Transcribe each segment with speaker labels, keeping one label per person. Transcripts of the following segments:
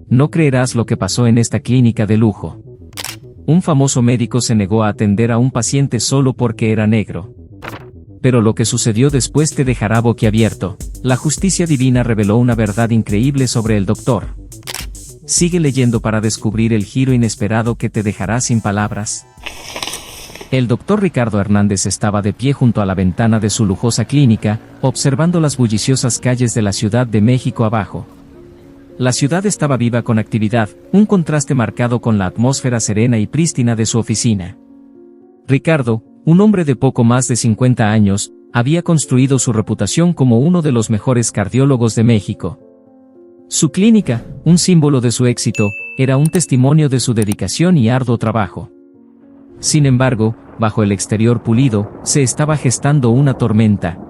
Speaker 1: No creerás lo que pasó en esta clínica de lujo. Un famoso médico se negó a atender a un paciente solo porque era negro. Pero lo que sucedió después te dejará boquiabierto. La justicia divina reveló una verdad increíble sobre el doctor. Sigue leyendo para descubrir el giro inesperado que te dejará sin palabras. El doctor Ricardo Hernández estaba de pie junto a la ventana de su lujosa clínica, observando las bulliciosas calles de la Ciudad de México abajo. La ciudad estaba viva con actividad, un contraste marcado con la atmósfera serena y prístina de su oficina. Ricardo, un hombre de poco más de 50 años, había construido su reputación como uno de los mejores cardiólogos de México. Su clínica, un símbolo de su éxito, era un testimonio de su dedicación y arduo trabajo. Sin embargo, bajo el exterior pulido, se estaba gestando una tormenta.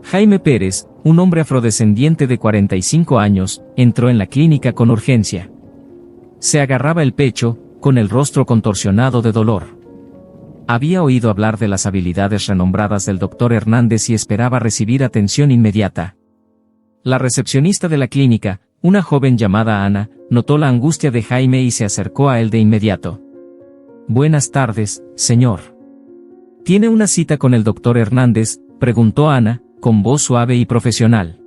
Speaker 1: Jaime Pérez, un hombre afrodescendiente de 45 años, entró en la clínica con urgencia. Se agarraba el pecho, con el rostro contorsionado de dolor. Había oído hablar de las habilidades renombradas del doctor Hernández y esperaba recibir atención inmediata. La recepcionista de la clínica, una joven llamada Ana, notó la angustia de Jaime y se acercó a él de inmediato. «Buenas tardes, señor. ¿Tiene una cita con el doctor Hernández?», preguntó Ana, con voz suave y profesional.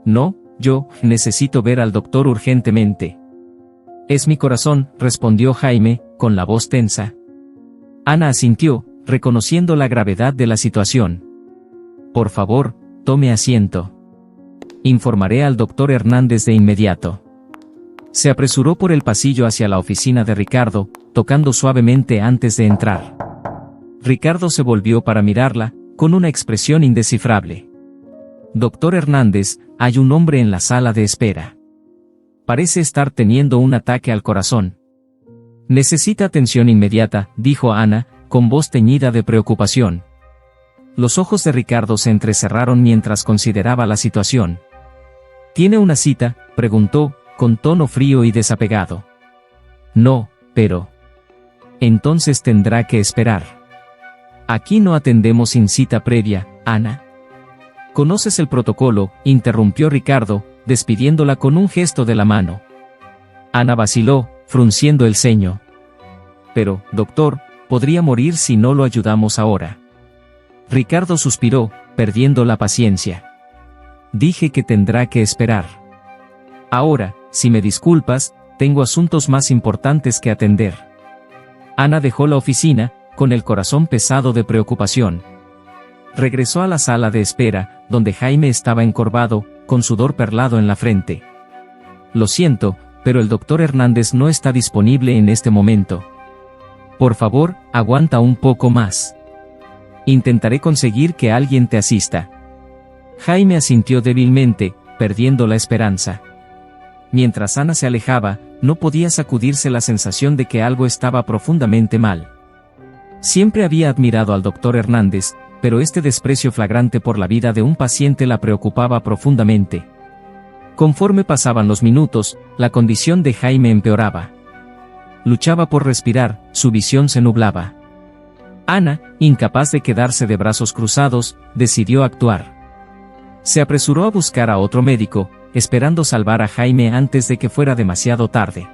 Speaker 1: «No, yo necesito ver al doctor urgentemente». «Es mi corazón», respondió Jaime, con la voz tensa. Ana asintió, reconociendo la gravedad de la situación. «Por favor, tome asiento. Informaré al doctor Hernández de inmediato». Se apresuró por el pasillo hacia la oficina de Ricardo, tocando suavemente antes de entrar. Ricardo se volvió para mirarla, con una expresión indescifrable. «Doctor Hernández, hay un hombre en la sala de espera. Parece estar teniendo un ataque al corazón. Necesita atención inmediata», dijo Ana, con voz teñida de preocupación. Los ojos de Ricardo se entrecerraron mientras consideraba la situación. «¿Tiene una cita?», preguntó, con tono frío y desapegado. «No, pero...». «Entonces tendrá que esperar. Aquí no atendemos sin cita previa, Ana». «¿Conoces el protocolo?», interrumpió Ricardo, despidiéndola con un gesto de la mano. Ana vaciló, frunciendo el ceño. «Pero, doctor, podría morir si no lo ayudamos ahora». Ricardo suspiró, perdiendo la paciencia. «Dije que tendrá que esperar. Ahora, si me disculpas, tengo asuntos más importantes que atender». Ana dejó la oficina, con el corazón pesado de preocupación. Regresó a la sala de espera, donde Jaime estaba encorvado, con sudor perlado en la frente. «Lo siento, pero el doctor Hernández no está disponible en este momento. Por favor, aguanta un poco más. Intentaré conseguir que alguien te asista». Jaime asintió débilmente, perdiendo la esperanza. Mientras Ana se alejaba, no podía sacudirse la sensación de que algo estaba profundamente mal. Siempre había admirado al doctor Hernández, pero este desprecio flagrante por la vida de un paciente la preocupaba profundamente. Conforme pasaban los minutos, la condición de Jaime empeoraba. Luchaba por respirar, su visión se nublaba. Ana, incapaz de quedarse de brazos cruzados, decidió actuar. Se apresuró a buscar a otro médico, esperando salvar a Jaime antes de que fuera demasiado tarde.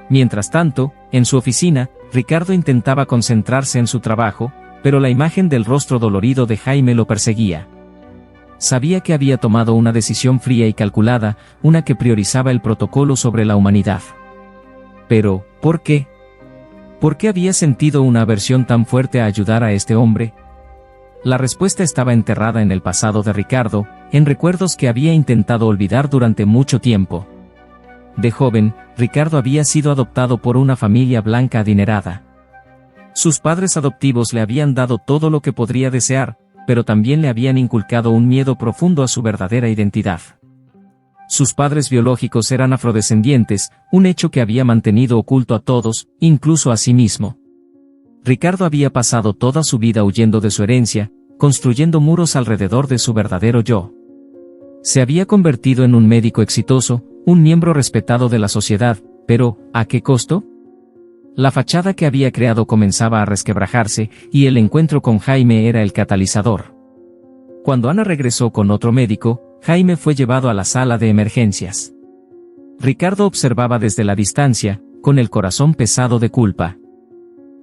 Speaker 1: Mientras tanto, en su oficina, Ricardo intentaba concentrarse en su trabajo, pero la imagen del rostro dolorido de Jaime lo perseguía. Sabía que había tomado una decisión fría y calculada, una que priorizaba el protocolo sobre la humanidad. Pero, ¿por qué? ¿Por qué había sentido una aversión tan fuerte a ayudar a este hombre? La respuesta estaba enterrada en el pasado de Ricardo, en recuerdos que había intentado olvidar durante mucho tiempo. De joven, Ricardo había sido adoptado por una familia blanca adinerada. Sus padres adoptivos le habían dado todo lo que podría desear, pero también le habían inculcado un miedo profundo a su verdadera identidad. Sus padres biológicos eran afrodescendientes, un hecho que había mantenido oculto a todos, incluso a sí mismo. Ricardo había pasado toda su vida huyendo de su herencia, construyendo muros alrededor de su verdadero yo. Se había convertido en un médico exitoso, un miembro respetado de la sociedad, pero, ¿a qué costo? La fachada que había creado comenzaba a resquebrajarse, y el encuentro con Jaime era el catalizador. Cuando Ana regresó con otro médico, Jaime fue llevado a la sala de emergencias. Ricardo observaba desde la distancia, con el corazón pesado de culpa.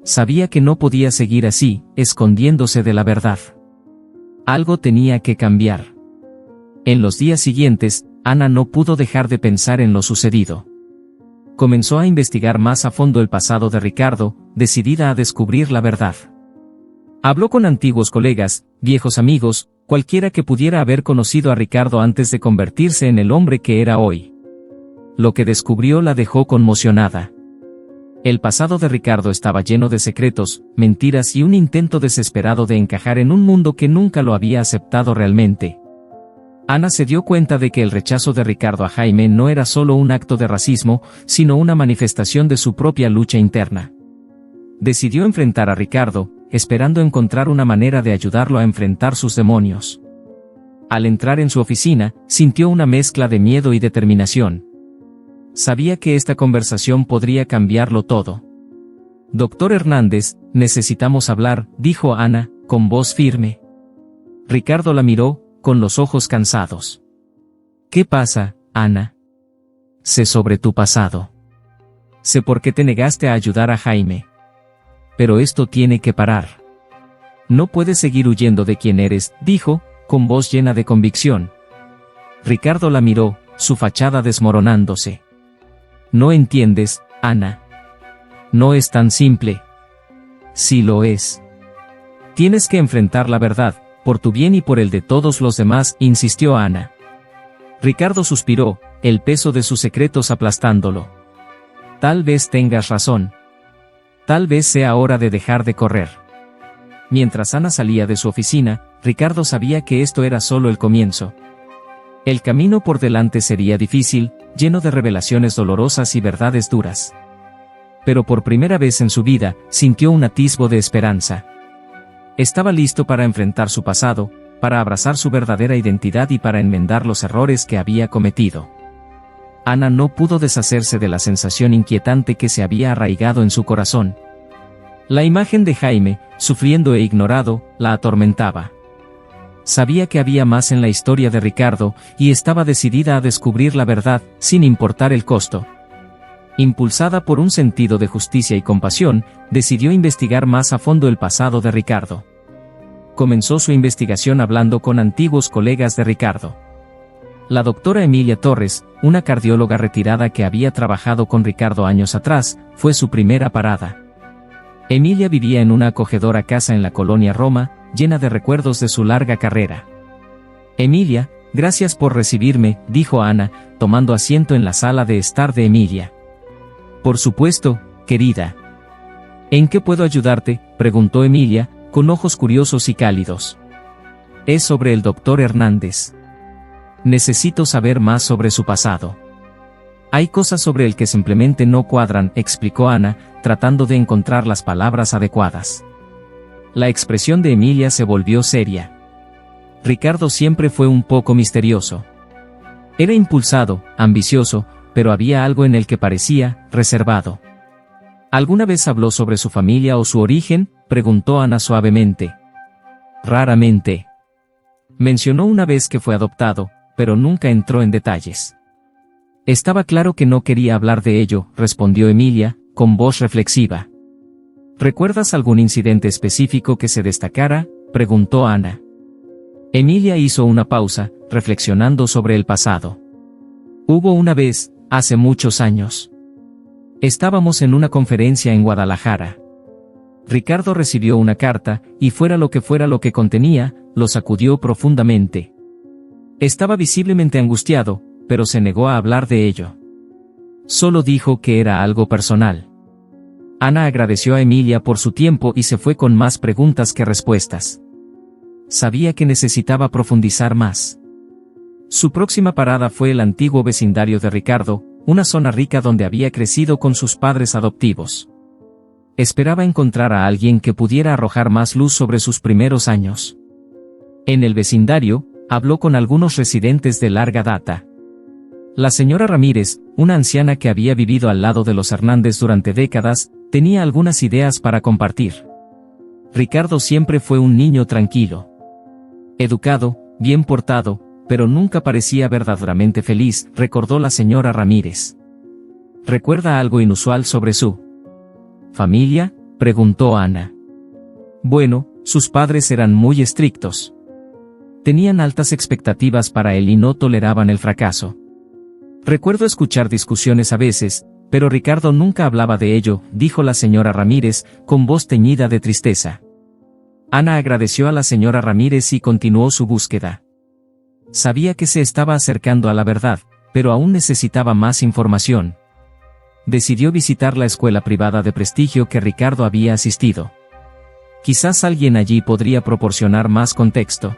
Speaker 1: Sabía que no podía seguir así, escondiéndose de la verdad. Algo tenía que cambiar. En los días siguientes, Ana no pudo dejar de pensar en lo sucedido. Comenzó a investigar más a fondo el pasado de Ricardo, decidida a descubrir la verdad. Habló con antiguos colegas, viejos amigos, cualquiera que pudiera haber conocido a Ricardo antes de convertirse en el hombre que era hoy. Lo que descubrió la dejó conmocionada. El pasado de Ricardo estaba lleno de secretos, mentiras y un intento desesperado de encajar en un mundo que nunca lo había aceptado realmente. Ana se dio cuenta de que el rechazo de Ricardo a Jaime no era solo un acto de racismo, sino una manifestación de su propia lucha interna. Decidió enfrentar a Ricardo, esperando encontrar una manera de ayudarlo a enfrentar sus demonios. Al entrar en su oficina, sintió una mezcla de miedo y determinación. Sabía que esta conversación podría cambiarlo todo. «Doctor Hernández, necesitamos hablar», dijo Ana, con voz firme. Ricardo la miró, con los ojos cansados. «¿Qué pasa, Ana?» «Sé sobre tu pasado. Sé por qué te negaste a ayudar a Jaime. Pero esto tiene que parar. No puedes seguir huyendo de quién eres», dijo, con voz llena de convicción. Ricardo la miró, su fachada desmoronándose. «No entiendes, Ana. No es tan simple». «Sí lo es. Tienes que enfrentar la verdad, por tu bien y por el de todos los demás», insistió Ana. Ricardo suspiró, el peso de sus secretos aplastándolo. «Tal vez tengas razón. Tal vez sea hora de dejar de correr». Mientras Ana salía de su oficina, Ricardo sabía que esto era solo el comienzo. El camino por delante sería difícil, lleno de revelaciones dolorosas y verdades duras. Pero por primera vez en su vida, sintió un atisbo de esperanza. Estaba listo para enfrentar su pasado, para abrazar su verdadera identidad y para enmendar los errores que había cometido. Ana no pudo deshacerse de la sensación inquietante que se había arraigado en su corazón. La imagen de Jaime, sufriendo e ignorado, la atormentaba. Sabía que había más en la historia de Ricardo, y estaba decidida a descubrir la verdad, sin importar el costo. Impulsada por un sentido de justicia y compasión, decidió investigar más a fondo el pasado de Ricardo. Comenzó su investigación hablando con antiguos colegas de Ricardo. La doctora Emilia Torres, una cardióloga retirada que había trabajado con Ricardo años atrás, fue su primera parada. Emilia vivía en una acogedora casa en la colonia Roma, llena de recuerdos de su larga carrera. «Emilia, gracias por recibirme», dijo Ana, tomando asiento en la sala de estar de Emilia. «Por supuesto, querida». «¿En qué puedo ayudarte?», preguntó Emilia, con ojos curiosos y cálidos. «Es sobre el doctor Hernández. Necesito saber más sobre su pasado». «Hay cosas sobre el que simplemente no cuadran», explicó Ana, tratando de encontrar las palabras adecuadas. La expresión de Emilia se volvió seria. Ricardo siempre fue un poco misterioso. Era impulsado, ambicioso, pero había algo en él que parecía reservado. «¿Alguna vez habló sobre su familia o su origen?», preguntó Ana suavemente. «Raramente. Mencionó una vez que fue adoptado, pero nunca entró en detalles». «Estaba claro que no quería hablar de ello», respondió Emilia, con voz reflexiva. «¿Recuerdas algún incidente específico que se destacara?», preguntó Ana. Emilia hizo una pausa, reflexionando sobre el pasado. «Hubo una vez, hace muchos años. Estábamos en una conferencia en Guadalajara. Ricardo recibió una carta, y fuera lo que contenía, lo sacudió profundamente. Estaba visiblemente angustiado, pero se negó a hablar de ello. Solo dijo que era algo personal». Ana agradeció a Emilia por su tiempo y se fue con más preguntas que respuestas. Sabía que necesitaba profundizar más. Su próxima parada fue el antiguo vecindario de Ricardo, una zona rica donde había crecido con sus padres adoptivos. Esperaba encontrar a alguien que pudiera arrojar más luz sobre sus primeros años. En el vecindario, habló con algunos residentes de larga data. La señora Ramírez, una anciana que había vivido al lado de los Hernández durante décadas, tenía algunas ideas para compartir. Ricardo siempre fue un niño tranquilo. Educado, bien portado, pero nunca parecía verdaderamente feliz, recordó la señora Ramírez. ¿Recuerda algo inusual sobre su familia?, preguntó Ana. Bueno, sus padres eran muy estrictos. Tenían altas expectativas para él y no toleraban el fracaso. Recuerdo escuchar discusiones a veces, pero Ricardo nunca hablaba de ello, dijo la señora Ramírez, con voz teñida de tristeza. Ana agradeció a la señora Ramírez y continuó su búsqueda. Sabía que se estaba acercando a la verdad, pero aún necesitaba más información. Decidió visitar la escuela privada de prestigio que Ricardo había asistido. Quizás alguien allí podría proporcionar más contexto.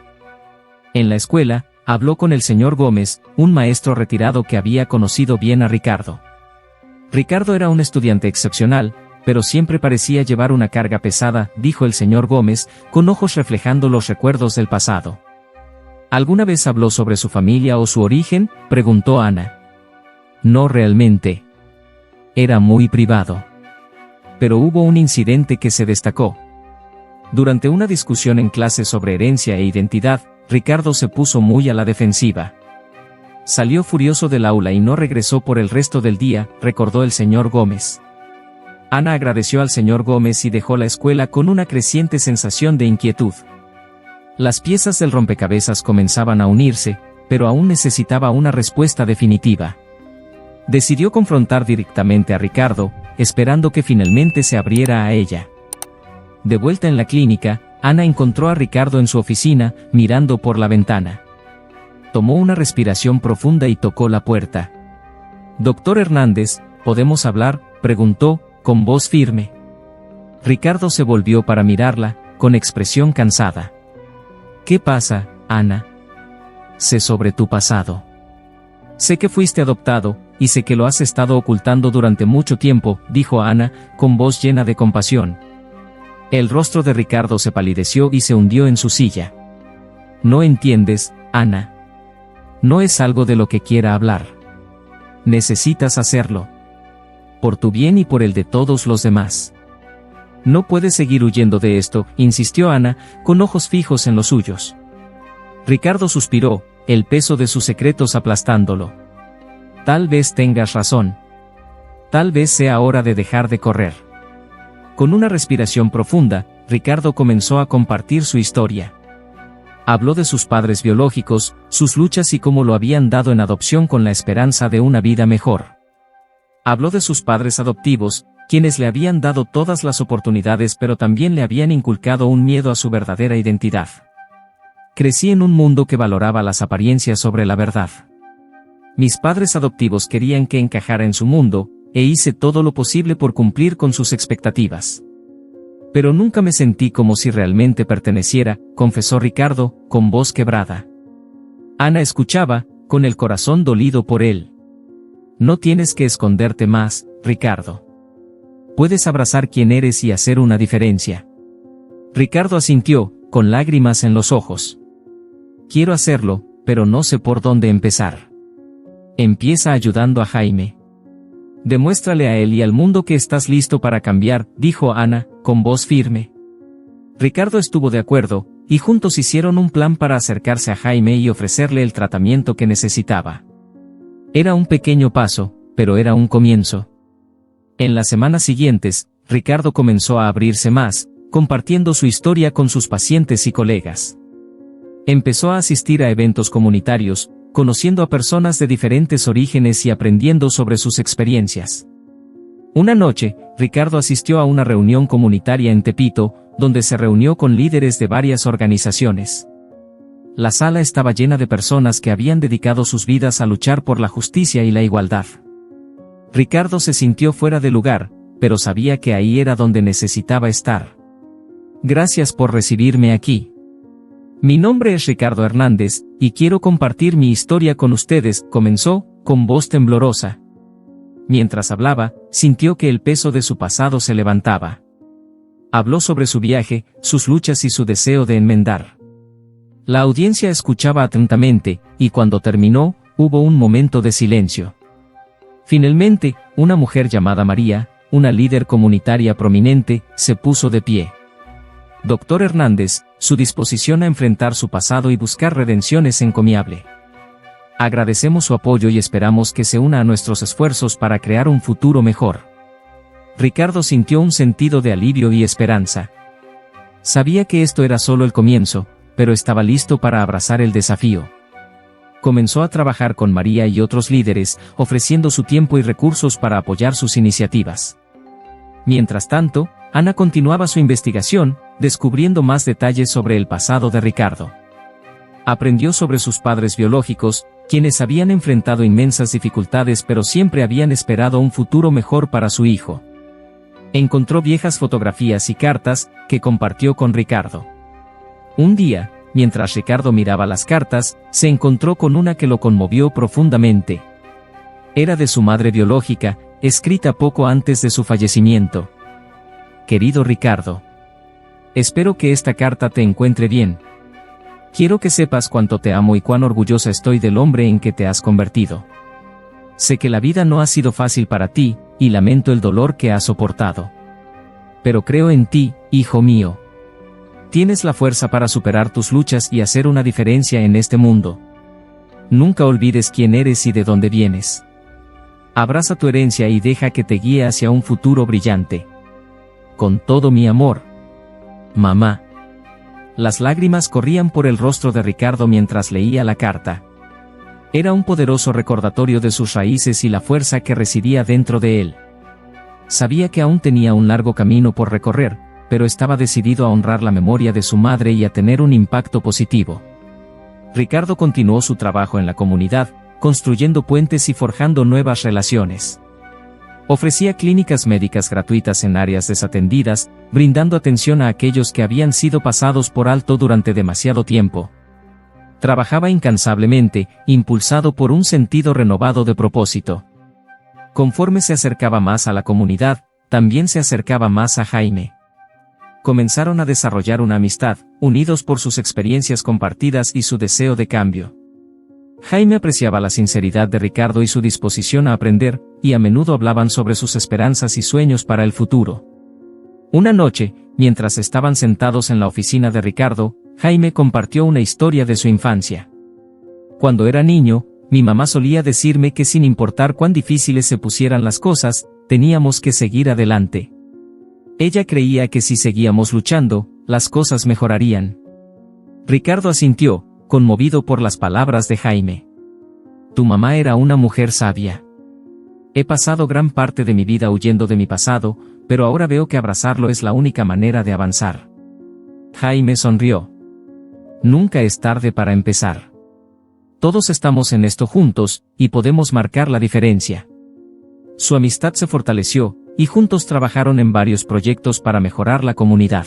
Speaker 1: En la escuela, habló con el señor Gómez, un maestro retirado que había conocido bien a Ricardo. Ricardo era un estudiante excepcional, pero siempre parecía llevar una carga pesada, dijo el señor Gómez, con ojos reflejando los recuerdos del pasado. ¿Alguna vez habló sobre su familia o su origen?, preguntó Ana. No realmente. Era muy privado. Pero hubo un incidente que se destacó. Durante una discusión en clase sobre herencia e identidad, Ricardo se puso muy a la defensiva. Salió furioso del aula y no regresó por el resto del día, recordó el señor Gómez. Ana agradeció al señor Gómez y dejó la escuela con una creciente sensación de inquietud. Las piezas del rompecabezas comenzaban a unirse, pero aún necesitaba una respuesta definitiva. Decidió confrontar directamente a Ricardo, esperando que finalmente se abriera a ella. De vuelta en la clínica, Ana encontró a Ricardo en su oficina, mirando por la ventana. Tomó una respiración profunda y tocó la puerta. «Doctor Hernández, ¿podemos hablar?», preguntó, con voz firme. Ricardo se volvió para mirarla, con expresión cansada. «¿Qué pasa, Ana?». «Sé sobre tu pasado. Sé que fuiste adoptado, y sé que lo has estado ocultando durante mucho tiempo», dijo Ana, con voz llena de compasión. El rostro de Ricardo se palideció y se hundió en su silla. «No entiendes, Ana. No es algo de lo que quiera hablar. Necesitas hacerlo. Por tu bien y por el de todos los demás. No puedes seguir huyendo de esto», insistió Ana, con ojos fijos en los suyos. Ricardo suspiró, el peso de sus secretos aplastándolo. «Tal vez tengas razón. Tal vez sea hora de dejar de correr». Con una respiración profunda, Ricardo comenzó a compartir su historia. Habló de sus padres biológicos, sus luchas y cómo lo habían dado en adopción con la esperanza de una vida mejor. Habló de sus padres adoptivos, quienes le habían dado todas las oportunidades pero también le habían inculcado un miedo a su verdadera identidad. «Crecí en un mundo que valoraba las apariencias sobre la verdad. Mis padres adoptivos querían que encajara en su mundo, e hice todo lo posible por cumplir con sus expectativas. Pero nunca me sentí como si realmente perteneciera», confesó Ricardo, con voz quebrada. Ana escuchaba, con el corazón dolido por él. «No tienes que esconderte más, Ricardo. Puedes abrazar quién eres y hacer una diferencia». Ricardo asintió, con lágrimas en los ojos. «Quiero hacerlo, pero no sé por dónde empezar». «Empieza ayudando a Jaime. Demuéstrale a él y al mundo que estás listo para cambiar», dijo Ana, con voz firme. Ricardo estuvo de acuerdo, y juntos hicieron un plan para acercarse a Jaime y ofrecerle el tratamiento que necesitaba. Era un pequeño paso, pero era un comienzo. En las semanas siguientes, Ricardo comenzó a abrirse más, compartiendo su historia con sus pacientes y colegas. Empezó a asistir a eventos comunitarios, conociendo a personas de diferentes orígenes y aprendiendo sobre sus experiencias. Una noche, Ricardo asistió a una reunión comunitaria en Tepito, donde se reunió con líderes de varias organizaciones. La sala estaba llena de personas que habían dedicado sus vidas a luchar por la justicia y la igualdad. Ricardo se sintió fuera de lugar, pero sabía que ahí era donde necesitaba estar. «Gracias por recibirme aquí. Mi nombre es Ricardo Hernández, y quiero compartir mi historia con ustedes», comenzó, con voz temblorosa. Mientras hablaba, sintió que el peso de su pasado se levantaba. Habló sobre su viaje, sus luchas y su deseo de enmendar. La audiencia escuchaba atentamente, y cuando terminó, hubo un momento de silencio. Finalmente, una mujer llamada María, una líder comunitaria prominente, se puso de pie. «Doctor Hernández, su disposición a enfrentar su pasado y buscar redención es encomiable. Agradecemos su apoyo y esperamos que se una a nuestros esfuerzos para crear un futuro mejor. Ricardo sintió un sentido de alivio y esperanza. Sabía que esto era solo el comienzo, pero estaba listo para abrazar el desafío. Comenzó a trabajar con María y otros líderes, ofreciendo su tiempo y recursos para apoyar sus iniciativas. Mientras tanto, Ana continuaba su investigación, descubriendo más detalles sobre el pasado de Ricardo. Aprendió sobre sus padres biológicos, quienes habían enfrentado inmensas dificultades pero siempre habían esperado un futuro mejor para su hijo. Encontró viejas fotografías y cartas, que compartió con Ricardo. Un día, mientras Ricardo miraba las cartas, se encontró con una que lo conmovió profundamente. Era de su madre biológica, escrita poco antes de su fallecimiento. Querido Ricardo, espero que esta carta te encuentre bien. Quiero que sepas cuánto te amo y cuán orgullosa estoy del hombre en que te has convertido. Sé que la vida no ha sido fácil para ti, y lamento el dolor que has soportado. Pero creo en ti, hijo mío. Tienes la fuerza para superar tus luchas y hacer una diferencia en este mundo. Nunca olvides quién eres y de dónde vienes. Abraza tu herencia y deja que te guíe hacia un futuro brillante. Con todo mi amor. Mamá. Las lágrimas corrían por el rostro de Ricardo mientras leía la carta. Era un poderoso recordatorio de sus raíces y la fuerza que residía dentro de él. Sabía que aún tenía un largo camino por recorrer, pero estaba decidido a honrar la memoria de su madre y a tener un impacto positivo. Ricardo continuó su trabajo en la comunidad, construyendo puentes y forjando nuevas relaciones. Ofrecía clínicas médicas gratuitas en áreas desatendidas, brindando atención a aquellos que habían sido pasados por alto durante demasiado tiempo. Trabajaba incansablemente, impulsado por un sentido renovado de propósito. Conforme se acercaba más a la comunidad, también se acercaba más a Jaime. Comenzaron a desarrollar una amistad, unidos por sus experiencias compartidas y su deseo de cambio. Jaime apreciaba la sinceridad de Ricardo y su disposición a aprender, y a menudo hablaban sobre sus esperanzas y sueños para el futuro. Una noche, mientras estaban sentados en la oficina de Ricardo, Jaime compartió una historia de su infancia. Cuando era niño, mi mamá solía decirme que sin importar cuán difíciles se pusieran las cosas, teníamos que seguir adelante. Ella creía que si seguíamos luchando, las cosas mejorarían. Ricardo asintió, conmovido por las palabras de Jaime. Tu mamá era una mujer sabia. He pasado gran parte de mi vida huyendo de mi pasado, pero ahora veo que abrazarlo es la única manera de avanzar. Jaime sonrió. Nunca es tarde para empezar. Todos estamos en esto juntos, y podemos marcar la diferencia. Su amistad se fortaleció, y juntos trabajaron en varios proyectos para mejorar la comunidad.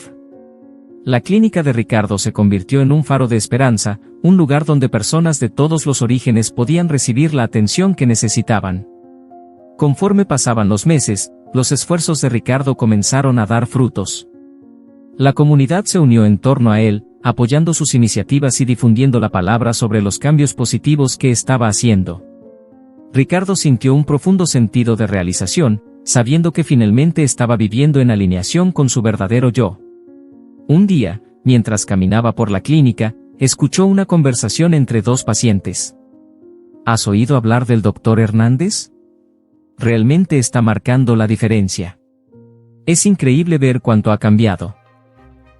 Speaker 1: La clínica de Ricardo se convirtió en un faro de esperanza, un lugar donde personas de todos los orígenes podían recibir la atención que necesitaban. Conforme pasaban los meses, los esfuerzos de Ricardo comenzaron a dar frutos. La comunidad se unió en torno a él, apoyando sus iniciativas y difundiendo la palabra sobre los cambios positivos que estaba haciendo. Ricardo sintió un profundo sentido de realización, sabiendo que finalmente estaba viviendo en alineación con su verdadero yo. Un día, mientras caminaba por la clínica, escuchó una conversación entre dos pacientes. ¿Has oído hablar del Dr. Hernández? Realmente está marcando la diferencia. Es increíble ver cuánto ha cambiado.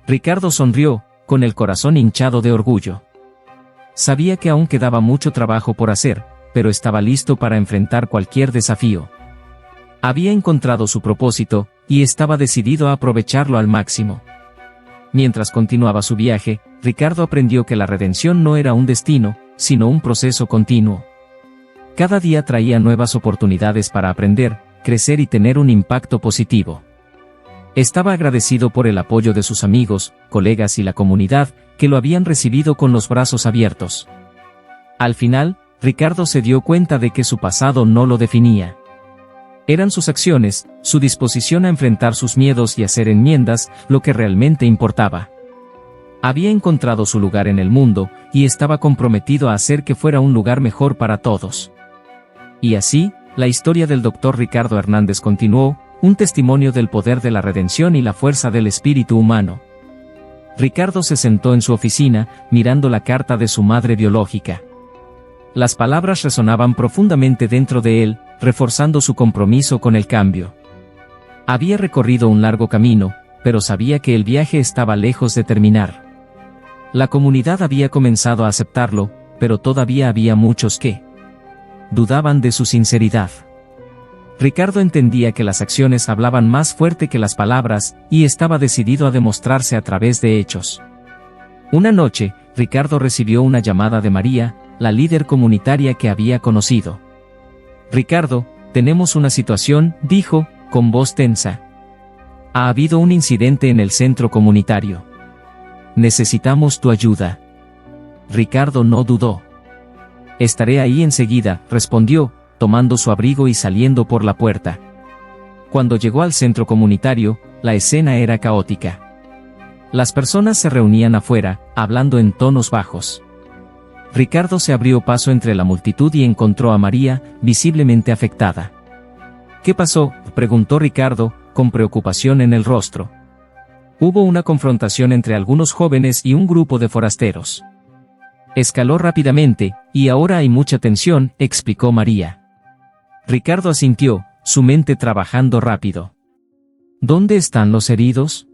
Speaker 1: Ricardo sonrió, con el corazón hinchado de orgullo. Sabía que aún quedaba mucho trabajo por hacer, pero estaba listo para enfrentar cualquier desafío. Había encontrado su propósito, y estaba decidido a aprovecharlo al máximo. Mientras continuaba su viaje, Ricardo aprendió que la redención no era un destino, sino un proceso continuo. Cada día traía nuevas oportunidades para aprender, crecer y tener un impacto positivo. Estaba agradecido por el apoyo de sus amigos, colegas y la comunidad, que lo habían recibido con los brazos abiertos. Al final, Ricardo se dio cuenta de que su pasado no lo definía. Eran sus acciones, su disposición a enfrentar sus miedos y hacer enmiendas, lo que realmente importaba. Había encontrado su lugar en el mundo, y estaba comprometido a hacer que fuera un lugar mejor para todos. Y así, la historia del Dr. Ricardo Hernández continuó, un testimonio del poder de la redención y la fuerza del espíritu humano. Ricardo se sentó en su oficina, mirando la carta de su madre biológica. Las palabras resonaban profundamente dentro de él, reforzando su compromiso con el cambio. Había recorrido un largo camino, pero sabía que el viaje estaba lejos de terminar. La comunidad había comenzado a aceptarlo, pero todavía había muchos que dudaban de su sinceridad. Ricardo entendía que las acciones hablaban más fuerte que las palabras, y estaba decidido a demostrarse a través de hechos. Una noche, Ricardo recibió una llamada de María, la líder comunitaria que había conocido. «Ricardo, tenemos una situación», dijo, con voz tensa. «Ha habido un incidente en el centro comunitario. Necesitamos tu ayuda». Ricardo no dudó. «Estaré ahí enseguida», respondió, tomando su abrigo y saliendo por la puerta. Cuando llegó al centro comunitario, la escena era caótica. Las personas se reunían afuera, hablando en tonos bajos. Ricardo se abrió paso entre la multitud y encontró a María, visiblemente afectada. «¿Qué pasó?», preguntó Ricardo, con preocupación en el rostro. Hubo una confrontación entre algunos jóvenes y un grupo de forasteros. Escaló rápidamente, y ahora hay mucha tensión, explicó María. Ricardo asintió, su mente trabajando rápido. «¿Dónde están los heridos?».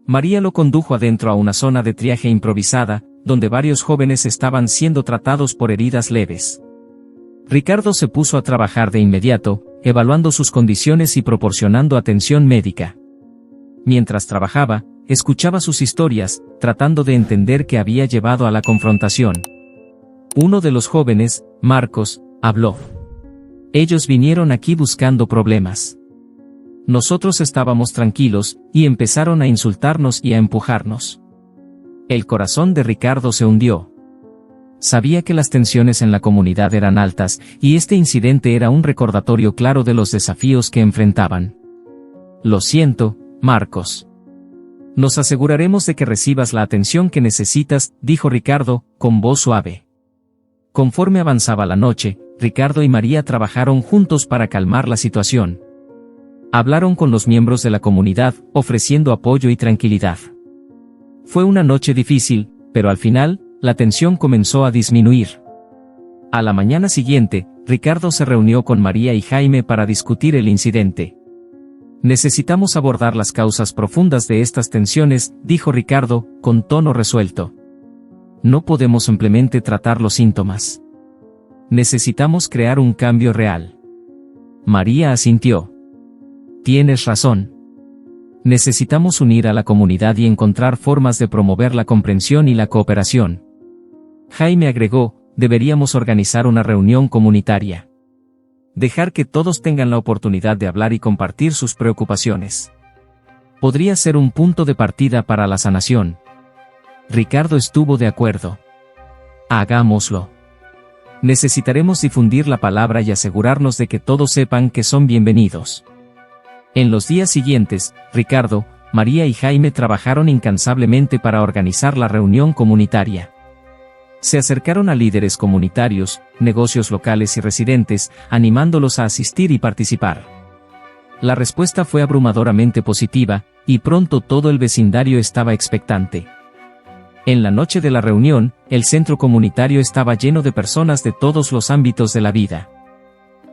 Speaker 1: María lo condujo adentro a una zona de triaje improvisada, donde varios jóvenes estaban siendo tratados por heridas leves. Ricardo se puso a trabajar de inmediato, evaluando sus condiciones y proporcionando atención médica. Mientras trabajaba, escuchaba sus historias, tratando de entender qué había llevado a la confrontación. Uno de los jóvenes, Marcos, habló. «Ellos vinieron aquí buscando problemas. Nosotros estábamos tranquilos, y empezaron a insultarnos y a empujarnos». El corazón de Ricardo se hundió. Sabía que las tensiones en la comunidad eran altas, y este incidente era un recordatorio claro de los desafíos que enfrentaban. «Lo siento, Marcos. Nos aseguraremos de que recibas la atención que necesitas», dijo Ricardo, con voz suave. Conforme avanzaba la noche, Ricardo y María trabajaron juntos para calmar la situación. Hablaron con los miembros de la comunidad, ofreciendo apoyo y tranquilidad. Fue una noche difícil, pero al final, la tensión comenzó a disminuir. A la mañana siguiente, Ricardo se reunió con María y Jaime para discutir el incidente. «Necesitamos abordar las causas profundas de estas tensiones», dijo Ricardo, con tono resuelto. «No podemos simplemente tratar los síntomas. Necesitamos crear un cambio real». María asintió. «Tienes razón. Necesitamos unir a la comunidad y encontrar formas de promover la comprensión y la cooperación». Jaime agregó, «Deberíamos organizar una reunión comunitaria. Dejar que todos tengan la oportunidad de hablar y compartir sus preocupaciones. Podría ser un punto de partida para la sanación». Ricardo estuvo de acuerdo. «Hagámoslo. Necesitaremos difundir la palabra y asegurarnos de que todos sepan que son bienvenidos». En los días siguientes, Ricardo, María y Jaime trabajaron incansablemente para organizar la reunión comunitaria. Se acercaron a líderes comunitarios, negocios locales y residentes, animándolos a asistir y participar. La respuesta fue abrumadoramente positiva, y pronto todo el vecindario estaba expectante. En la noche de la reunión, el centro comunitario estaba lleno de personas de todos los ámbitos de la vida.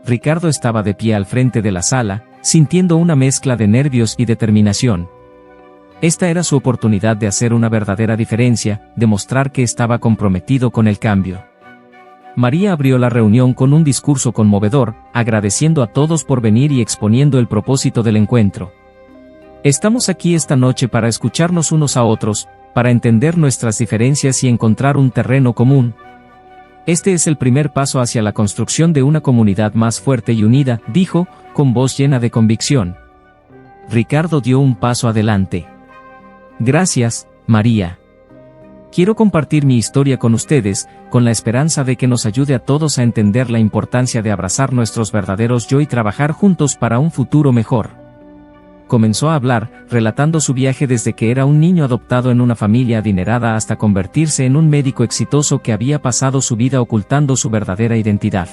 Speaker 1: Ricardo estaba de pie al frente de la sala, sintiendo una mezcla de nervios y determinación. Esta era su oportunidad de hacer una verdadera diferencia, demostrar que estaba comprometido con el cambio. María abrió la reunión con un discurso conmovedor, agradeciendo a todos por venir y exponiendo el propósito del encuentro. «Estamos aquí esta noche para escucharnos unos a otros, para entender nuestras diferencias y encontrar un terreno común. Este es el primer paso hacia la construcción de una comunidad más fuerte y unida», dijo, con voz llena de convicción. Ricardo dio un paso adelante. «Gracias, María. Quiero compartir mi historia con ustedes, con la esperanza de que nos ayude a todos a entender la importancia de abrazar nuestros verdaderos yo y trabajar juntos para un futuro mejor». Comenzó a hablar, relatando su viaje desde que era un niño adoptado en una familia adinerada hasta convertirse en un médico exitoso que había pasado su vida ocultando su verdadera identidad.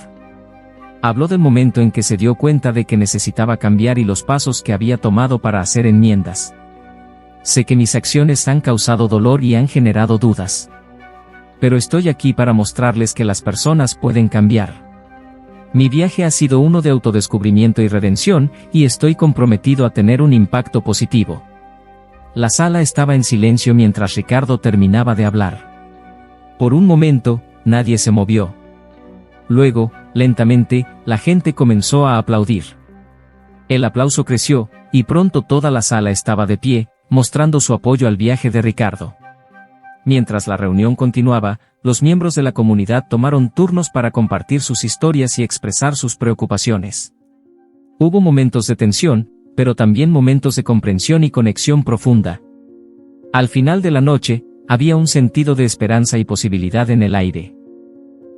Speaker 1: Habló del momento en que se dio cuenta de que necesitaba cambiar y los pasos que había tomado para hacer enmiendas. «Sé que mis acciones han causado dolor y han generado dudas. pero estoy aquí para mostrarles que las personas pueden cambiar. Mi viaje ha sido uno de autodescubrimiento y redención, y estoy comprometido a tener un impacto positivo. La sala estaba en silencio mientras Ricardo terminaba de hablar. Por un momento, nadie se movió. Luego, lentamente, la gente comenzó a aplaudir. El aplauso creció, y pronto toda la sala estaba de pie, mostrando su apoyo al viaje de Ricardo. Mientras la reunión continuaba, los miembros de la comunidad tomaron turnos para compartir sus historias y expresar sus preocupaciones. Hubo momentos de tensión, pero también momentos de comprensión y conexión profunda. Al final de la noche, había un sentido de esperanza y posibilidad en el aire.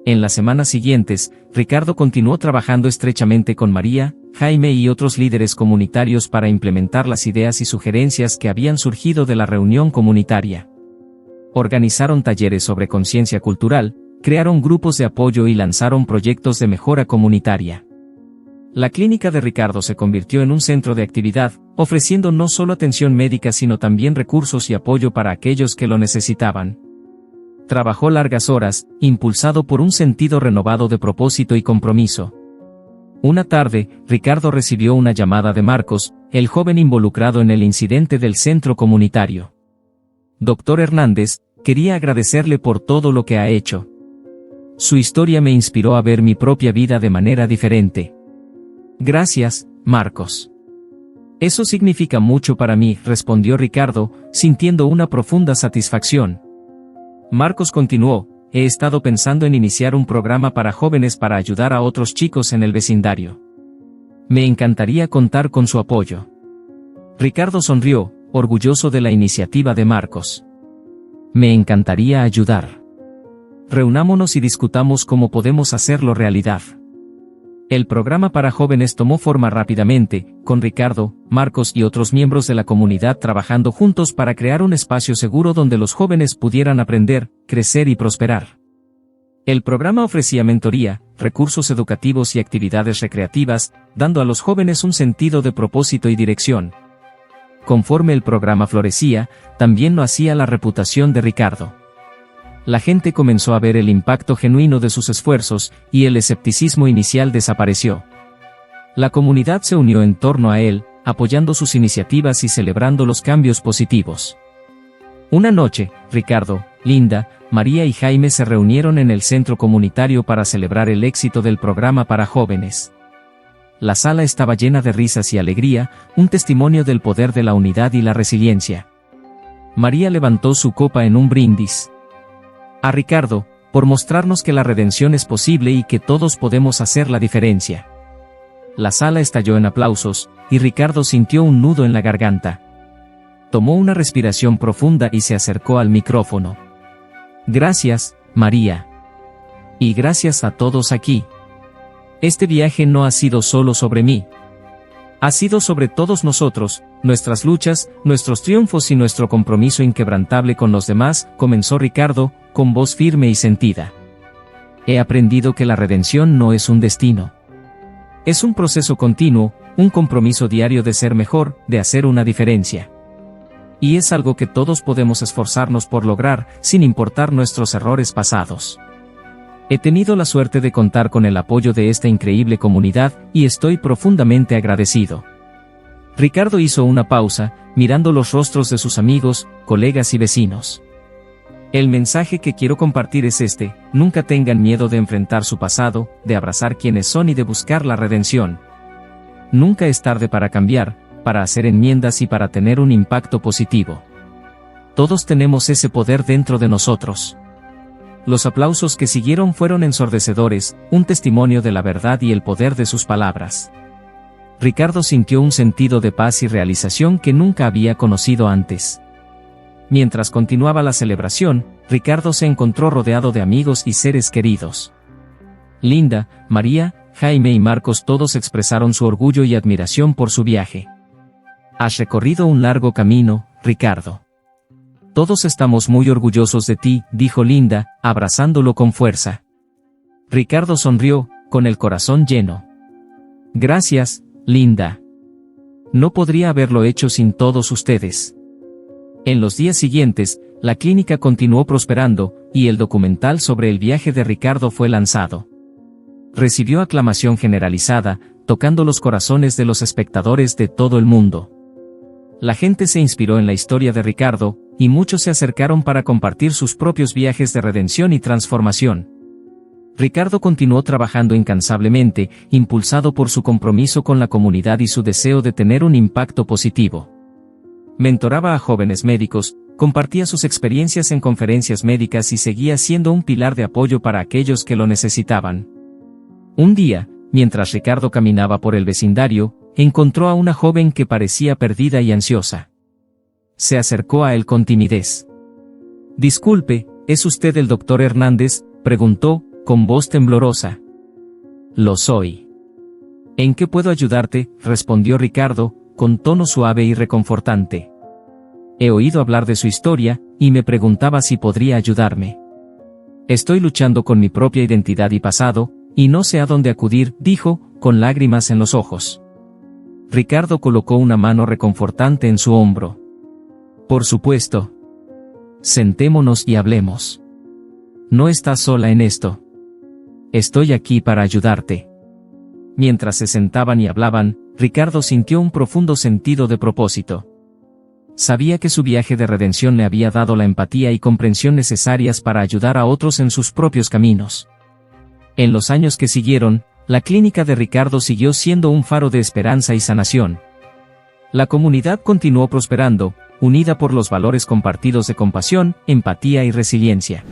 Speaker 1: En las semanas siguientes, Ricardo continuó trabajando estrechamente con María, Jaime y otros líderes comunitarios para implementar las ideas y sugerencias que habían surgido de la reunión comunitaria. Organizaron talleres sobre conciencia cultural, crearon grupos de apoyo y lanzaron proyectos de mejora comunitaria. La clínica de Ricardo se convirtió en un centro de actividad, ofreciendo no solo atención médica sino también recursos y apoyo para aquellos que lo necesitaban. Trabajó largas horas, impulsado por un sentido renovado de propósito y compromiso. Una tarde, Ricardo recibió una llamada de Marcos, el joven involucrado en el incidente del centro comunitario. Dr. Hernández, quería agradecerle por todo lo que ha hecho. Su historia me inspiró a ver mi propia vida de manera diferente. Gracias, Marcos. Eso significa mucho para mí, respondió Ricardo, sintiendo una profunda satisfacción. Marcos continuó, he estado pensando en iniciar un programa para jóvenes para ayudar a otros chicos en el vecindario. Me encantaría contar con su apoyo. Ricardo sonrió, orgulloso de la iniciativa de Marcos. Me encantaría ayudar. Reunámonos y discutamos cómo podemos hacerlo realidad. El programa para jóvenes tomó forma rápidamente, con Ricardo, Marcos y otros miembros de la comunidad trabajando juntos para crear un espacio seguro donde los jóvenes pudieran aprender, crecer y prosperar. El programa ofrecía mentoría, recursos educativos y actividades recreativas, dando a los jóvenes un sentido de propósito y dirección. Conforme el programa florecía, también lo hacía la reputación de Ricardo. La gente comenzó a ver el impacto genuino de sus esfuerzos, y el escepticismo inicial desapareció. La comunidad se unió en torno a él, apoyando sus iniciativas y celebrando los cambios positivos. Una noche, Ricardo, Linda, María y Jaime se reunieron en el centro comunitario para celebrar el éxito del programa para jóvenes. La sala estaba llena de risas y alegría, un testimonio del poder de la unidad y la resiliencia. María levantó su copa en un brindis a Ricardo, por mostrarnos que la redención es posible y que todos podemos hacer la diferencia. La sala estalló en aplausos, y Ricardo sintió un nudo en la garganta. Tomó una respiración profunda y se acercó al micrófono. Gracias, María. Y gracias a todos aquí. Este viaje no ha sido solo sobre mí. Ha sido sobre todos nosotros, nuestras luchas, nuestros triunfos y nuestro compromiso inquebrantable con los demás, comenzó Ricardo, con voz firme y sentida. He aprendido que la redención no es un destino. Es un proceso continuo, un compromiso diario de ser mejor, de hacer una diferencia. Y es algo que todos podemos esforzarnos por lograr, sin importar nuestros errores pasados. He tenido la suerte de contar con el apoyo de esta increíble comunidad, y estoy profundamente agradecido. Ricardo hizo una pausa, mirando los rostros de sus amigos, colegas y vecinos. El mensaje que quiero compartir es este: nunca tengan miedo de enfrentar su pasado, de abrazar quienes son y de buscar la redención. Nunca es tarde para cambiar, para hacer enmiendas y para tener un impacto positivo. Todos tenemos ese poder dentro de nosotros. Los aplausos que siguieron fueron ensordecedores, un testimonio de la verdad y el poder de sus palabras. Ricardo sintió un sentido de paz y realización que nunca había conocido antes. Mientras continuaba la celebración, Ricardo se encontró rodeado de amigos y seres queridos. Linda, María, Jaime y Marcos todos expresaron su orgullo y admiración por su viaje. Has recorrido un largo camino, Ricardo. Todos estamos muy orgullosos de ti, dijo Linda, abrazándolo con fuerza. Ricardo sonrió, con el corazón lleno. Gracias, Linda. No podría haberlo hecho sin todos ustedes. En los días siguientes, la clínica continuó prosperando, y el documental sobre el viaje de Ricardo fue lanzado. Recibió aclamación generalizada, tocando los corazones de los espectadores de todo el mundo. La gente se inspiró en la historia de Ricardo, y muchos se acercaron para compartir sus propios viajes de redención y transformación. Ricardo continuó trabajando incansablemente, impulsado por su compromiso con la comunidad y su deseo de tener un impacto positivo. Mentoraba a jóvenes médicos, compartía sus experiencias en conferencias médicas y seguía siendo un pilar de apoyo para aquellos que lo necesitaban. Un día, mientras Ricardo caminaba por el vecindario, encontró a una joven que parecía perdida y ansiosa. Se acercó a él con timidez. «Disculpe, ¿es usted el doctor Hernández?», preguntó, con voz temblorosa. «Lo soy». «¿En qué puedo ayudarte?», respondió Ricardo, con tono suave y reconfortante. «He oído hablar de su historia, y me preguntaba si podría ayudarme. Estoy luchando con mi propia identidad y pasado, y no sé a dónde acudir», dijo, con lágrimas en los ojos. Ricardo colocó una mano reconfortante en su hombro. «Por supuesto. Sentémonos y hablemos. No estás sola en esto. Estoy aquí para ayudarte». Mientras se sentaban y hablaban, Ricardo sintió un profundo sentido de propósito. Sabía que su viaje de redención le había dado la empatía y comprensión necesarias para ayudar a otros en sus propios caminos. En los años que siguieron, la clínica de Ricardo siguió siendo un faro de esperanza y sanación. La comunidad continuó prosperando, unida por los valores compartidos de compasión, empatía y resiliencia.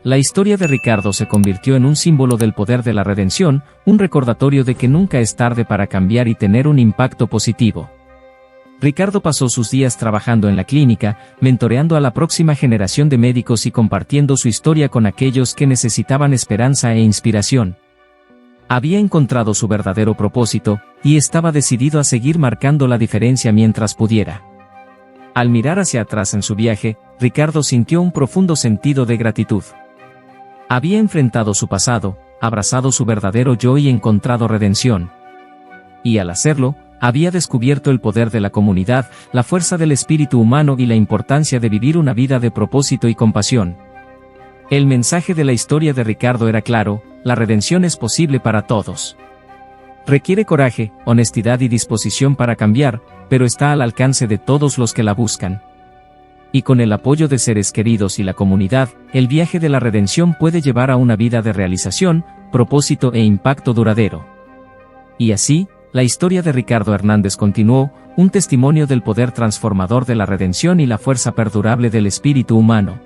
Speaker 1: La historia de Ricardo se convirtió en un símbolo del poder de la redención, un recordatorio de que nunca es tarde para cambiar y tener un impacto positivo. Ricardo pasó sus días trabajando en la clínica, mentoreando a la próxima generación de médicos y compartiendo su historia con aquellos que necesitaban esperanza e inspiración. Había encontrado su verdadero propósito, y estaba decidido a seguir marcando la diferencia mientras pudiera. Al mirar hacia atrás en su viaje, Ricardo sintió un profundo sentido de gratitud. Había enfrentado su pasado, abrazado su verdadero yo y encontrado redención. Y al hacerlo, había descubierto el poder de la comunidad, la fuerza del espíritu humano y la importancia de vivir una vida de propósito y compasión. El mensaje de la historia de Ricardo era claro: la redención es posible para todos. Requiere coraje, honestidad y disposición para cambiar, pero está al alcance de todos los que la buscan. Y con el apoyo de seres queridos y la comunidad, el viaje de la redención puede llevar a una vida de realización, propósito e impacto duradero. Y así, la historia de Ricardo Hernández continuó, un testimonio del poder transformador de la redención y la fuerza perdurable del espíritu humano.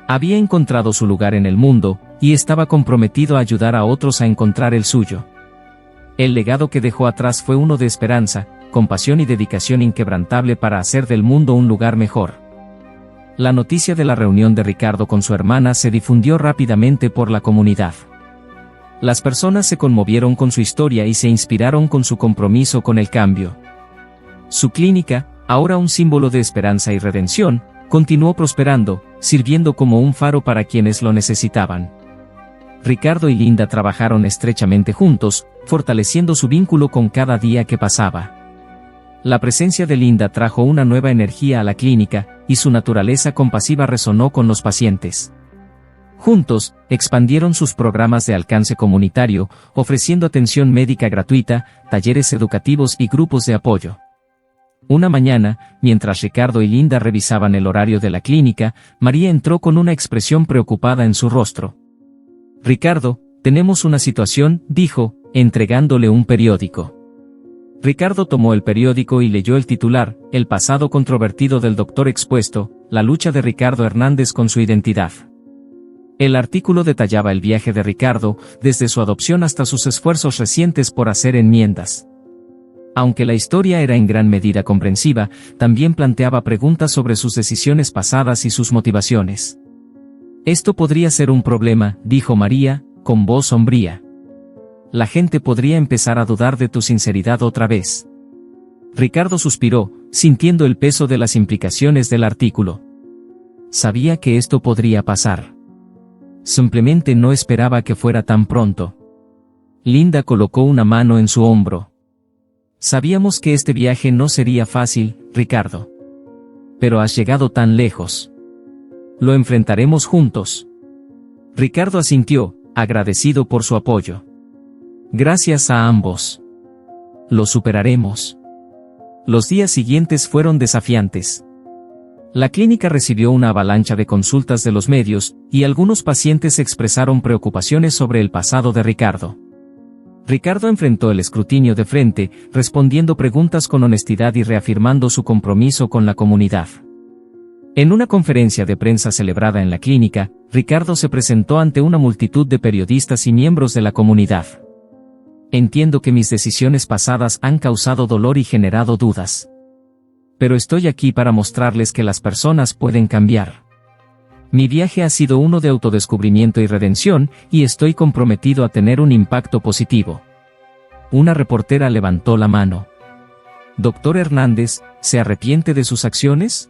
Speaker 1: Había encontrado su lugar en el mundo, y estaba comprometido a ayudar a otros a encontrar el suyo. El legado que dejó atrás fue uno de esperanza, compasión y dedicación inquebrantable para hacer del mundo un lugar mejor. La noticia de la reunión de Ricardo con su hermana se difundió rápidamente por la comunidad. Las personas se conmovieron con su historia y se inspiraron con su compromiso con el cambio. Su clínica, ahora un símbolo de esperanza y redención, continuó prosperando, sirviendo como un faro para quienes lo necesitaban. Ricardo y Linda trabajaron estrechamente juntos, fortaleciendo su vínculo con cada día que pasaba. La presencia de Linda trajo una nueva energía a la clínica, y su naturaleza compasiva resonó con los pacientes. Juntos, expandieron sus programas de alcance comunitario, ofreciendo atención médica gratuita, talleres educativos y grupos de apoyo. Una mañana, mientras Ricardo y Linda revisaban el horario de la clínica, María entró con una expresión preocupada en su rostro. «Ricardo, tenemos una situación», dijo, entregándole un periódico. Ricardo tomó el periódico y leyó el titular: «El pasado controvertido del doctor expuesto, la lucha de Ricardo Hernández con su identidad». El artículo detallaba el viaje de Ricardo, desde su adopción hasta sus esfuerzos recientes por hacer enmiendas. Aunque la historia era en gran medida comprensiva, también planteaba preguntas sobre sus decisiones pasadas y sus motivaciones. «Esto podría ser un problema», dijo María, con voz sombría. «La gente podría empezar a dudar de tu sinceridad otra vez». Ricardo suspiró, sintiendo el peso de las implicaciones del artículo. Sabía que esto podría pasar. Simplemente no esperaba que fuera tan pronto. Linda colocó una mano en su hombro. «Sabíamos que este viaje no sería fácil, Ricardo. Pero has llegado tan lejos. Lo enfrentaremos juntos. Ricardo asintió, agradecido por su apoyo. Gracias a ambos. Lo superaremos. Los días siguientes fueron desafiantes. La clínica recibió una avalancha de consultas de los medios, y algunos pacientes expresaron preocupaciones sobre el pasado de Ricardo. Ricardo enfrentó el escrutinio de frente, respondiendo preguntas con honestidad y reafirmando su compromiso con la comunidad. En una conferencia de prensa celebrada en la clínica, Ricardo se presentó ante una multitud de periodistas y miembros de la comunidad. Entiendo que mis decisiones pasadas han causado dolor y generado dudas. Pero estoy aquí para mostrarles que las personas pueden cambiar. Mi viaje ha sido uno de autodescubrimiento y redención, y estoy comprometido a tener un impacto positivo. Una reportera levantó la mano. Doctor Hernández, ¿se arrepiente de sus acciones?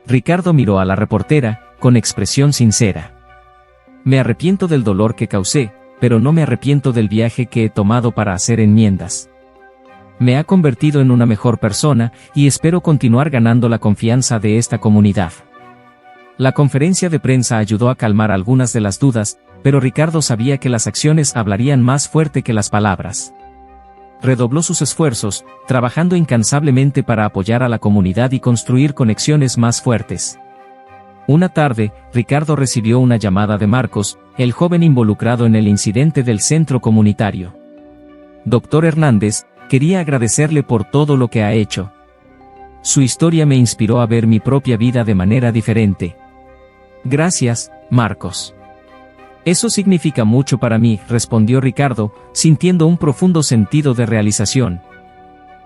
Speaker 1: Ricardo miró a la reportera, con expresión sincera. Me arrepiento del dolor que causé, pero no me arrepiento del viaje que he tomado para hacer enmiendas. Me ha convertido en una mejor persona, y espero continuar ganando la confianza de esta comunidad. La conferencia de prensa ayudó a calmar algunas de las dudas, pero Ricardo sabía que las acciones hablarían más fuerte que las palabras. Redobló sus esfuerzos, trabajando incansablemente para apoyar a la comunidad y construir conexiones más fuertes. Una tarde, Ricardo recibió una llamada de Marcos, el joven involucrado en el incidente del centro comunitario. Doctor Hernández, quería agradecerle por todo lo que ha hecho. Su historia me inspiró a ver mi propia vida de manera diferente. Gracias, Marcos. Eso significa mucho para mí, respondió Ricardo, sintiendo un profundo sentido de realización.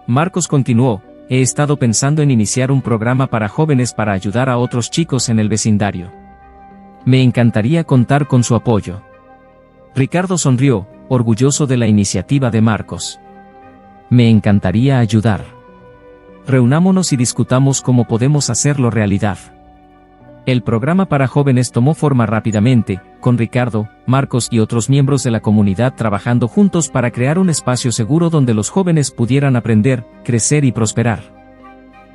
Speaker 1: Marcos continuó, he estado pensando en iniciar un programa para jóvenes para ayudar a otros chicos en el vecindario. Me encantaría contar con su apoyo. Ricardo sonrió, orgulloso de la iniciativa de Marcos. Me encantaría ayudar. Reunámonos y discutamos cómo podemos hacerlo realidad. El programa para jóvenes tomó forma rápidamente, con Ricardo, Marcos y otros miembros de la comunidad trabajando juntos para crear un espacio seguro donde los jóvenes pudieran aprender, crecer y prosperar.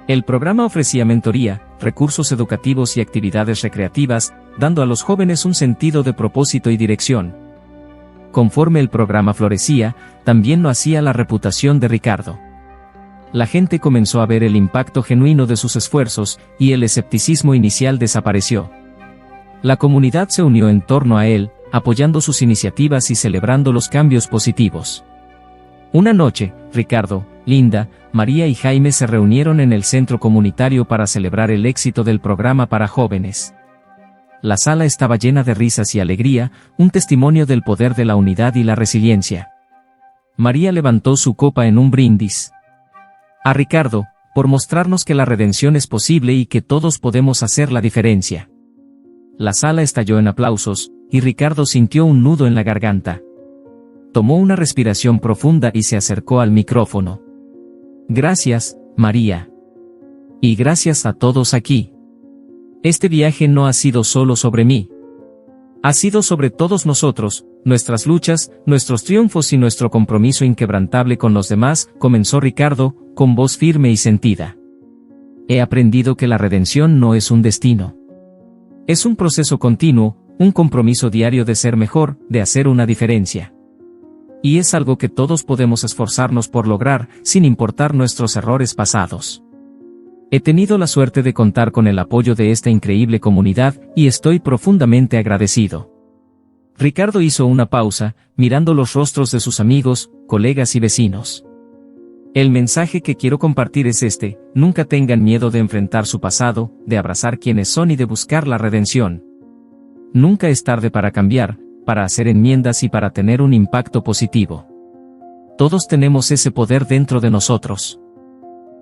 Speaker 1: El programa ofrecía mentoría, recursos educativos y actividades recreativas, dando a los jóvenes un sentido de propósito y dirección. Conforme el programa florecía, también lo hacía la reputación de Ricardo. La gente comenzó a ver el impacto genuino de sus esfuerzos, y el escepticismo inicial desapareció. La comunidad se unió en torno a él, apoyando sus iniciativas y celebrando los cambios positivos. Una noche, Ricardo, Linda, María y Jaime se reunieron en el centro comunitario para celebrar el éxito del programa para jóvenes. La sala estaba llena de risas y alegría, un testimonio del poder de la unidad y la resiliencia. María levantó su copa en un brindis. A Ricardo, por mostrarnos que la redención es posible y que todos podemos hacer la diferencia. La sala estalló en aplausos, y Ricardo sintió un nudo en la garganta. Tomó una respiración profunda y se acercó al micrófono. Gracias, María. Y gracias a todos aquí. Este viaje no ha sido solo sobre mí. Ha sido sobre todos nosotros, nuestras luchas, nuestros triunfos y nuestro compromiso inquebrantable con los demás, comenzó Ricardo, con voz firme y sentida. He aprendido que la redención no es un destino. Es un proceso continuo, un compromiso diario de ser mejor, de hacer una diferencia. Y es algo que todos podemos esforzarnos por lograr, sin importar nuestros errores pasados. He tenido la suerte de contar con el apoyo de esta increíble comunidad, y estoy profundamente agradecido. Ricardo hizo una pausa, mirando los rostros de sus amigos, colegas y vecinos. El mensaje que quiero compartir es este: nunca tengan miedo de enfrentar su pasado, de abrazar quienes son y de buscar la redención. Nunca es tarde para cambiar, para hacer enmiendas y para tener un impacto positivo. Todos tenemos ese poder dentro de nosotros.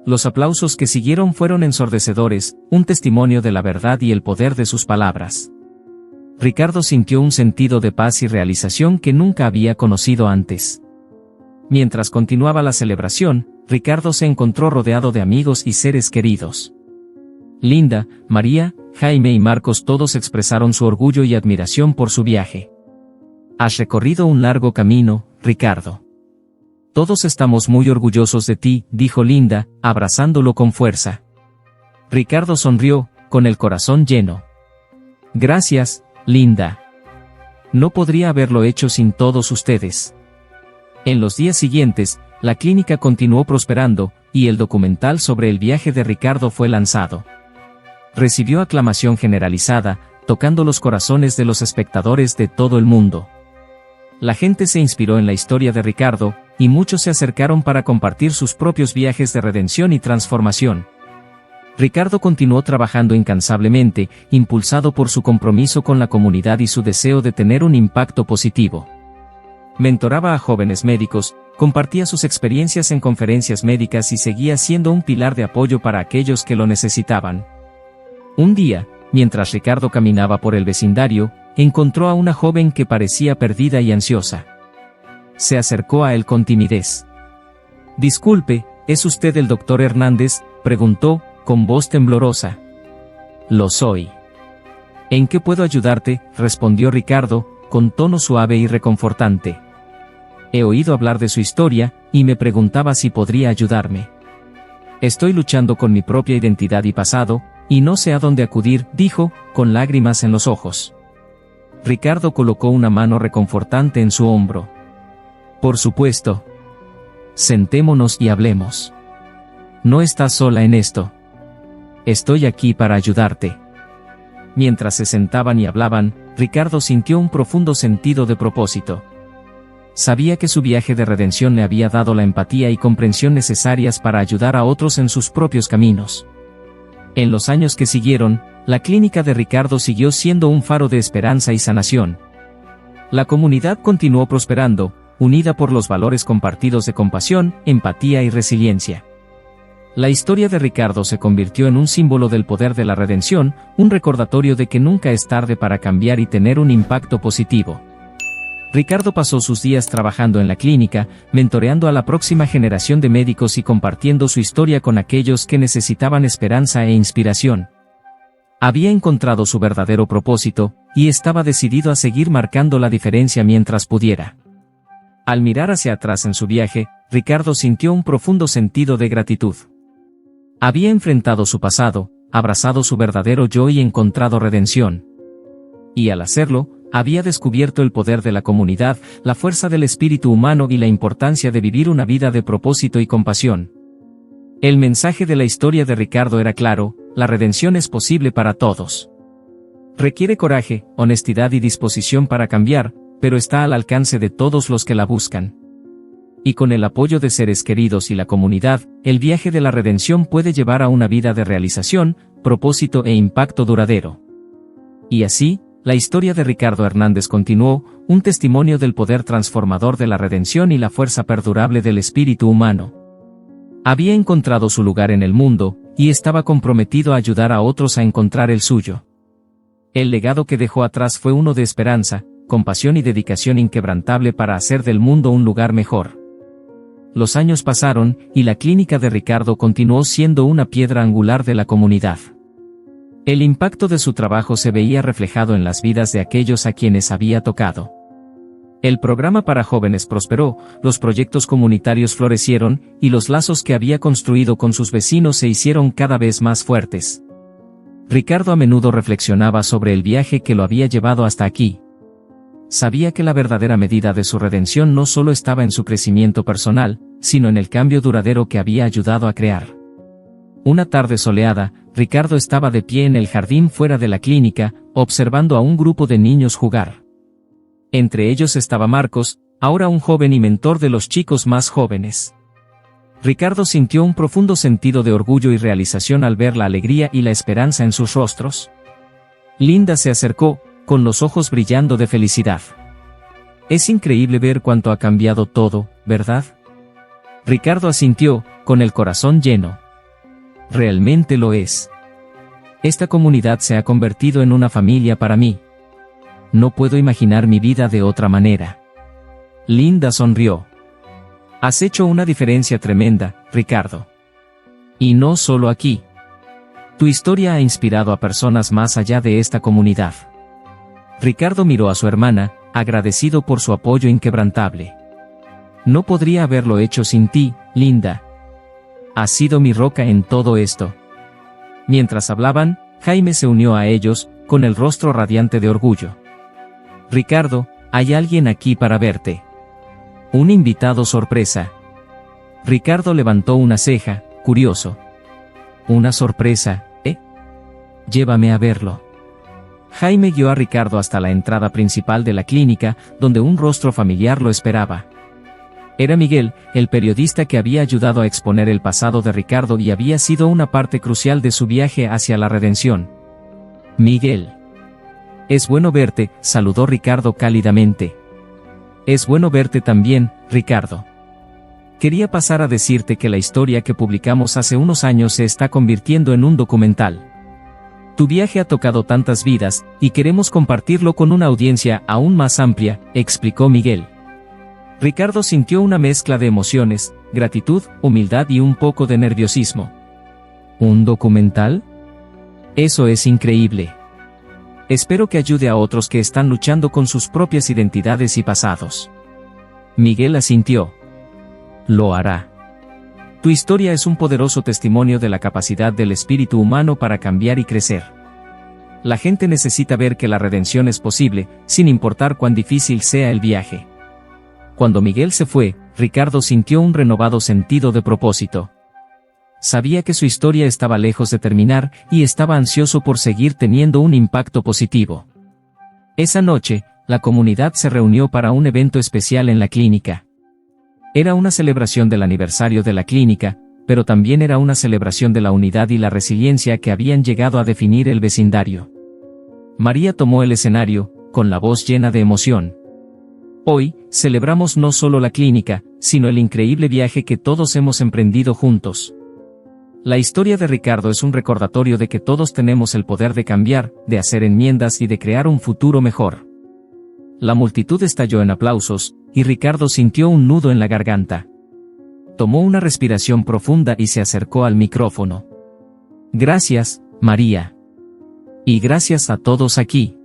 Speaker 1: Los aplausos que siguieron fueron ensordecedores, un testimonio de la verdad y el poder de sus palabras. Ricardo sintió un sentido de paz y realización que nunca había conocido antes. Mientras continuaba la celebración, Ricardo se encontró rodeado de amigos y seres queridos. Linda, María, Jaime y Marcos todos expresaron su orgullo y admiración por su viaje. Has recorrido un largo camino, Ricardo. Todos estamos muy orgullosos de ti, dijo Linda, abrazándolo con fuerza. Ricardo sonrió, con el corazón lleno. Gracias, Linda. No podría haberlo hecho sin todos ustedes. En los días siguientes, la clínica continuó prosperando, y el documental sobre el viaje de Ricardo fue lanzado. Recibió aclamación generalizada, tocando los corazones de los espectadores de todo el mundo. La gente se inspiró en la historia de Ricardo, y muchos se acercaron para compartir sus propios viajes de redención y transformación. Ricardo continuó trabajando incansablemente, impulsado por su compromiso con la comunidad y su deseo de tener un impacto positivo. Mentoraba a jóvenes médicos, compartía sus experiencias en conferencias médicas y seguía siendo un pilar de apoyo para aquellos que lo necesitaban. Un día, mientras Ricardo caminaba por el vecindario, encontró a una joven que parecía perdida y ansiosa. Se acercó a él con timidez. «Disculpe, ¿es usted el doctor Hernández?», preguntó, con voz temblorosa. «Lo soy». «¿En qué puedo ayudarte?», respondió Ricardo, con tono suave y reconfortante. «He oído hablar de su historia, y me preguntaba si podría ayudarme. Estoy luchando con mi propia identidad y pasado, y no sé a dónde acudir», dijo, con lágrimas en los ojos. Ricardo colocó una mano reconfortante en su hombro. «Por supuesto. Sentémonos y hablemos. No estás sola en esto. Estoy aquí para ayudarte». Mientras se sentaban y hablaban, Ricardo sintió un profundo sentido de propósito. Sabía que su viaje de redención le había dado la empatía y comprensión necesarias para ayudar a otros en sus propios caminos. En los años que siguieron, la clínica de Ricardo siguió siendo un faro de esperanza y sanación. La comunidad continuó prosperando, unida por los valores compartidos de compasión, empatía y resiliencia. La historia de Ricardo se convirtió en un símbolo del poder de la redención, un recordatorio de que nunca es tarde para cambiar y tener un impacto positivo. Ricardo pasó sus días trabajando en la clínica, mentoreando a la próxima generación de médicos y compartiendo su historia con aquellos que necesitaban esperanza e inspiración. Había encontrado su verdadero propósito, y estaba decidido a seguir marcando la diferencia mientras pudiera. Al mirar hacia atrás en su viaje, Ricardo sintió un profundo sentido de gratitud. Había enfrentado su pasado, abrazado su verdadero yo y encontrado redención. Y al hacerlo, había descubierto el poder de la comunidad, la fuerza del espíritu humano y la importancia de vivir una vida de propósito y compasión. El mensaje de la historia de Ricardo era claro: la redención es posible para todos. Requiere coraje, honestidad y disposición para cambiar, pero está al alcance de todos los que la buscan. Y con el apoyo de seres queridos y la comunidad, el viaje de la redención puede llevar a una vida de realización, propósito e impacto duradero. Y así, la historia de Ricardo Hernández continuó, un testimonio del poder transformador de la redención y la fuerza perdurable del espíritu humano. Había encontrado su lugar en el mundo, y estaba comprometido a ayudar a otros a encontrar el suyo. El legado que dejó atrás fue uno de esperanza, compasión y dedicación inquebrantable para hacer del mundo un lugar mejor. Los años pasaron, y la clínica de Ricardo continuó siendo una piedra angular de la comunidad. El impacto de su trabajo se veía reflejado en las vidas de aquellos a quienes había tocado. El programa para jóvenes prosperó, los proyectos comunitarios florecieron, y los lazos que había construido con sus vecinos se hicieron cada vez más fuertes. Ricardo a menudo reflexionaba sobre el viaje que lo había llevado hasta aquí. Sabía que la verdadera medida de su redención no solo estaba en su crecimiento personal, sino en el cambio duradero que había ayudado a crear. Una tarde soleada, Ricardo estaba de pie en el jardín fuera de la clínica, observando a un grupo de niños jugar. Entre ellos estaba Marcos, ahora un joven y mentor de los chicos más jóvenes. Ricardo sintió un profundo sentido de orgullo y realización al ver la alegría y la esperanza en sus rostros. Linda se acercó, con los ojos brillando de felicidad. «Es increíble ver cuánto ha cambiado todo, ¿verdad?». Ricardo asintió, con el corazón lleno. «Realmente lo es. Esta comunidad se ha convertido en una familia para mí. No puedo imaginar mi vida de otra manera». Linda sonrió. «Has hecho una diferencia tremenda, Ricardo. Y no solo aquí. Tu historia ha inspirado a personas más allá de esta comunidad». Ricardo miró a su hermana, agradecido por su apoyo inquebrantable. «No podría haberlo hecho sin ti, Linda. Has sido mi roca en todo esto». Mientras hablaban, Jaime se unió a ellos, con el rostro radiante de orgullo. Ricardo, hay alguien aquí para verte. Un invitado sorpresa. Ricardo levantó una ceja, curioso. ¿Una sorpresa, eh? Llévame a verlo. Jaime guió a Ricardo hasta la entrada principal de la clínica, donde un rostro familiar lo esperaba. Era Miguel, el periodista que había ayudado a exponer el pasado de Ricardo y había sido una parte crucial de su viaje hacia la redención. Miguel. Es bueno verte, saludó Ricardo cálidamente. Es bueno verte también, Ricardo. Quería pasar a decirte que la historia que publicamos hace unos años se está convirtiendo en un documental. Tu viaje ha tocado tantas vidas, y queremos compartirlo con una audiencia aún más amplia, explicó Miguel. Ricardo sintió una mezcla de emociones, gratitud, humildad y un poco de nerviosismo. ¿Un documental? Eso es increíble. Espero que ayude a otros que están luchando con sus propias identidades y pasados. Miguel asintió. Lo hará. Tu historia es un poderoso testimonio de la capacidad del espíritu humano para cambiar y crecer. La gente necesita ver que la redención es posible, sin importar cuán difícil sea el viaje. Cuando Miguel se fue, Ricardo sintió un renovado sentido de propósito. Sabía que su historia estaba lejos de terminar, y estaba ansioso por seguir teniendo un impacto positivo. Esa noche, la comunidad se reunió para un evento especial en la clínica. Era una celebración del aniversario de la clínica, pero también era una celebración de la unidad y la resiliencia que habían llegado a definir el vecindario. María tomó el escenario, con la voz llena de emoción. Hoy, celebramos no solo la clínica, sino el increíble viaje que todos hemos emprendido juntos. La historia de Ricardo es un recordatorio de que todos tenemos el poder de cambiar, de hacer enmiendas y de crear un futuro mejor. La multitud estalló en aplausos, y Ricardo sintió un nudo en la garganta. Tomó una respiración profunda y se acercó al micrófono. Gracias, María. Y gracias a todos aquí.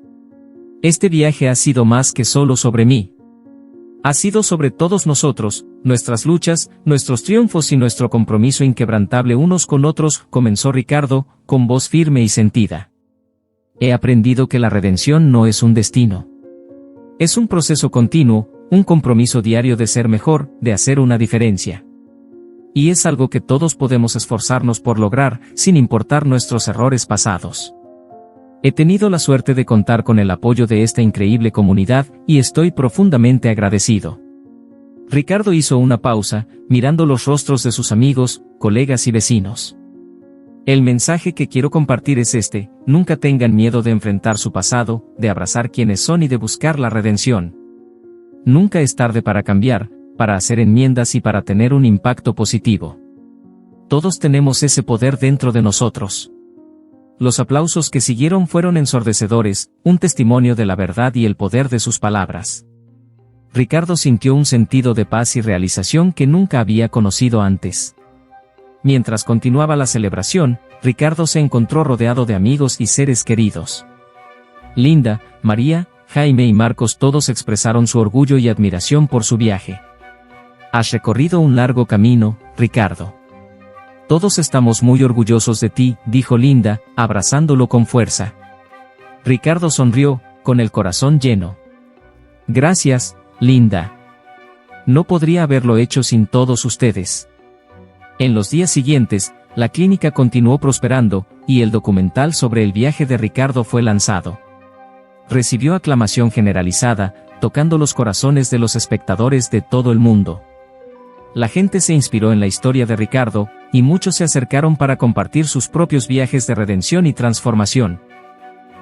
Speaker 1: Este viaje ha sido más que solo sobre mí. Ha sido sobre todos nosotros, nuestras luchas, nuestros triunfos y nuestro compromiso inquebrantable unos con otros, comenzó Ricardo, con voz firme y sentida. He aprendido que la redención no es un destino. Es un proceso continuo, un compromiso diario de ser mejor, de hacer una diferencia. Y es algo que todos podemos esforzarnos por lograr, sin importar nuestros errores pasados. He tenido la suerte de contar con el apoyo de esta increíble comunidad, y estoy profundamente agradecido. Ricardo hizo una pausa, mirando los rostros de sus amigos, colegas y vecinos. El mensaje que quiero compartir es este: nunca tengan miedo de enfrentar su pasado, de abrazar quienes son y de buscar la redención. Nunca es tarde para cambiar, para hacer enmiendas y para tener un impacto positivo. Todos tenemos ese poder dentro de nosotros. Los aplausos que siguieron fueron ensordecedores, un testimonio de la verdad y el poder de sus palabras. Ricardo sintió un sentido de paz y realización que nunca había conocido antes. Mientras continuaba la celebración, Ricardo se encontró rodeado de amigos y seres queridos. Linda, María, Jaime y Marcos todos expresaron su orgullo y admiración por su viaje. Has recorrido un largo camino, Ricardo. Todos estamos muy orgullosos de ti, dijo Linda, abrazándolo con fuerza. Ricardo sonrió, con el corazón lleno. Gracias, Linda. No podría haberlo hecho sin todos ustedes. En los días siguientes, la clínica continuó prosperando, y el documental sobre el viaje de Ricardo fue lanzado. Recibió aclamación generalizada, tocando los corazones de los espectadores de todo el mundo. La gente se inspiró en la historia de Ricardo, y muchos se acercaron para compartir sus propios viajes de redención y transformación.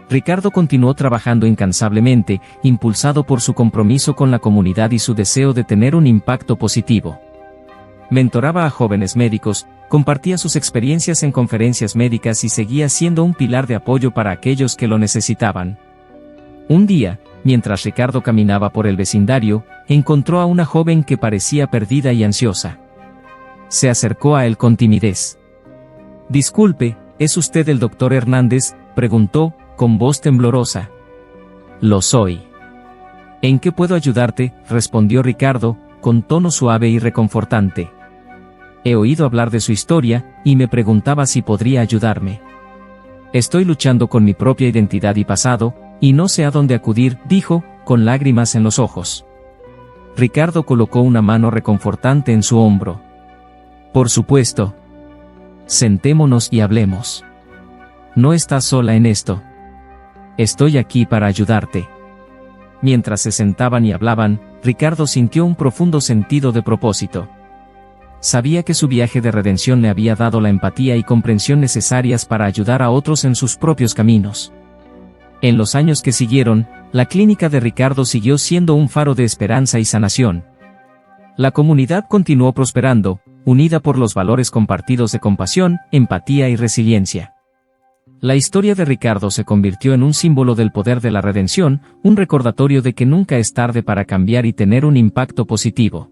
Speaker 1: Ricardo continuó trabajando incansablemente, impulsado por su compromiso con la comunidad y su deseo de tener un impacto positivo. Mentoraba a jóvenes médicos, compartía sus experiencias en conferencias médicas y seguía siendo un pilar de apoyo para aquellos que lo necesitaban. Un día, mientras Ricardo caminaba por el vecindario, encontró a una joven que parecía perdida y ansiosa. Se acercó a él con timidez. «Disculpe, ¿es usted el doctor Hernández?», preguntó, con voz temblorosa. «Lo soy». «¿En qué puedo ayudarte?», respondió Ricardo, con tono suave y reconfortante. «He oído hablar de su historia, y me preguntaba si podría ayudarme». Estoy luchando con mi propia identidad y pasado, y no sé a dónde acudir, dijo, con lágrimas en los ojos. Ricardo colocó una mano reconfortante en su hombro. Por supuesto. Sentémonos y hablemos. No estás sola en esto. Estoy aquí para ayudarte. Mientras se sentaban y hablaban, Ricardo sintió un profundo sentido de propósito. Sabía que su viaje de redención le había dado la empatía y comprensión necesarias para ayudar a otros en sus propios caminos. En los años que siguieron, la clínica de Ricardo siguió siendo un faro de esperanza y sanación. La comunidad continuó prosperando, unida por los valores compartidos de compasión, empatía y resiliencia. La historia de Ricardo se convirtió en un símbolo del poder de la redención, un recordatorio de que nunca es tarde para cambiar y tener un impacto positivo.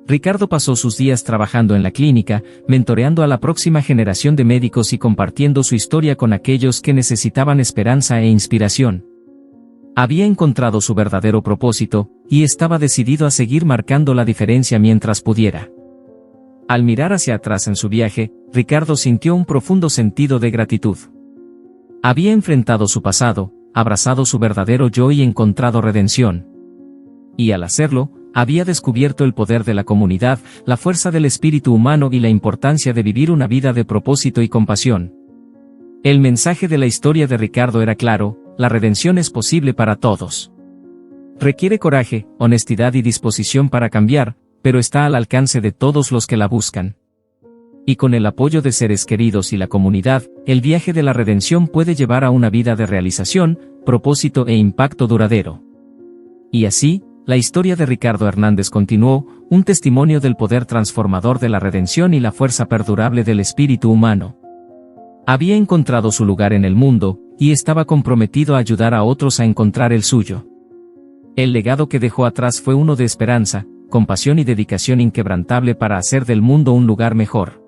Speaker 1: Ricardo pasó sus días trabajando en la clínica, mentoreando a la próxima generación de médicos y compartiendo su historia con aquellos que necesitaban esperanza e inspiración. Había encontrado su verdadero propósito, y estaba decidido a seguir marcando la diferencia mientras pudiera. Al mirar hacia atrás en su viaje, Ricardo sintió un profundo sentido de gratitud. Había enfrentado su pasado, abrazado su verdadero yo y encontrado redención. Y al hacerlo, había descubierto el poder de la comunidad, la fuerza del espíritu humano y la importancia de vivir una vida de propósito y compasión. El mensaje de la historia de Ricardo era claro: la redención es posible para todos. Requiere coraje, honestidad y disposición para cambiar, pero está al alcance de todos los que la buscan. Y con el apoyo de seres queridos y la comunidad, el viaje de la redención puede llevar a una vida de realización, propósito e impacto duradero. Y así, la historia de Ricardo Hernández continuó, un testimonio del poder transformador de la redención y la fuerza perdurable del espíritu humano. Había encontrado su lugar en el mundo, y estaba comprometido a ayudar a otros a encontrar el suyo. El legado que dejó atrás fue uno de esperanza, compasión y dedicación inquebrantable para hacer del mundo un lugar mejor.